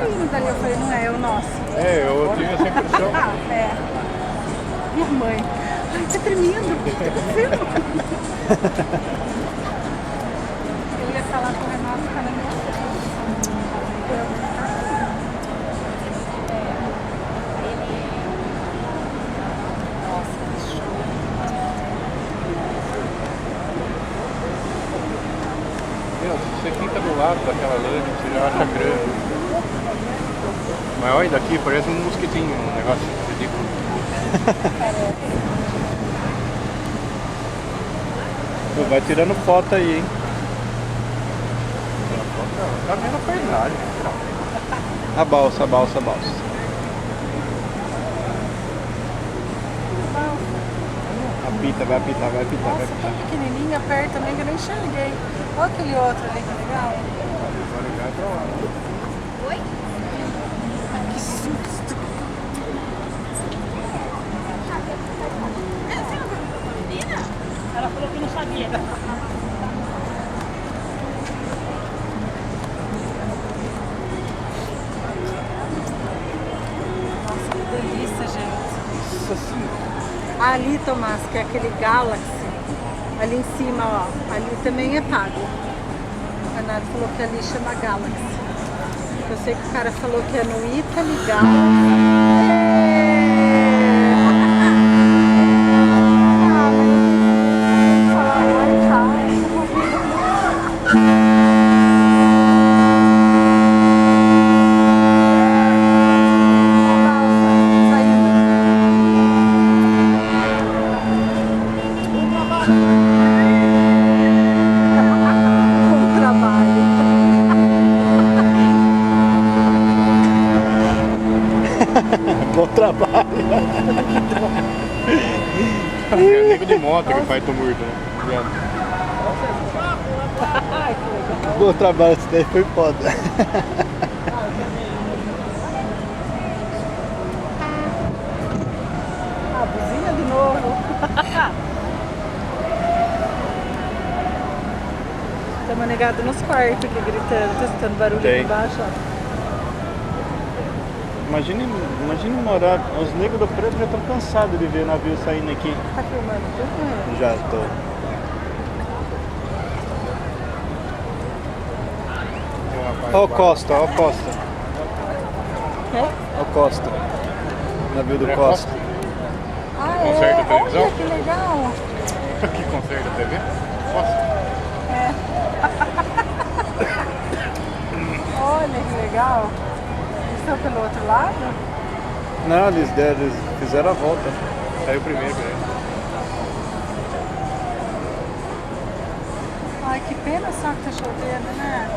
saindo dali. Eu falei, não é o nosso. É, eu tive essa impressão. É. Minha mãe. Ai, tá tremendo. O que tá acontecendo? Eu ia falar com o Renato, tá na minha frente. Nossa, que show. Meu, se você fica do lado daquela lancha, você já acha grande. Mas olha daqui, parece um mosquitinho, um negócio ridículo. Pô, vai tirando foto aí, hein? Tá vendo a paisagem. A balsa, a balsa, a balsa. Apita, vai apitar, vai apitar, vai Nossa, apitar. tão pequenininha, perto também que eu nem enxerguei. Olha aquele outro ali, que legal. Vou ligar pra lá. Que susto. Ela falou que não sabia. Nossa, que delícia, gente. Nossa senhora. Ali, Tomás, que é aquele Galaxy, ali em cima, ó, ali também é pago. O Renato falou que ali chama Galaxy. Eu sei que o cara falou que é no Italy Galaxy. Com trabalho. Bom trabalho. É nego de moto que faz tumulto, né? Ai, que legal. Bom trabalho, esse daí foi foda. Ah, buzina de novo. Estamos negados nos quartos aqui gritando, tá escutando barulho Tem. aqui embaixo, ó. Imagine morar. Os negros do preto já estão cansados de ver navio saindo aqui. Tá filmando tudo? Já tô. Tem um rapaz Ó o lá. Costa, ó o Costa. É? Ó o Costa. Navio do É Costa. Ah, Conserta a é? televisão? Olha que legal. Que conserta a TV? Nossa. Olha que legal. Estão pelo outro lado? Não, eles fizeram a volta. Saiu primeiro, né? Ai, que pena só que tá chovendo, né?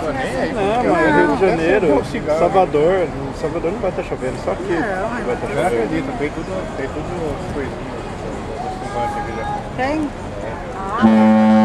tô nem aí. Não, porque mas eu- Rio de Janeiro, Esse é o cigarro. Salvador. Salvador não vai estar chovendo, só aqui Não, vai estar Eu chovendo. acredito, tem tudo coisinha. Aqui já. Tem? Ah,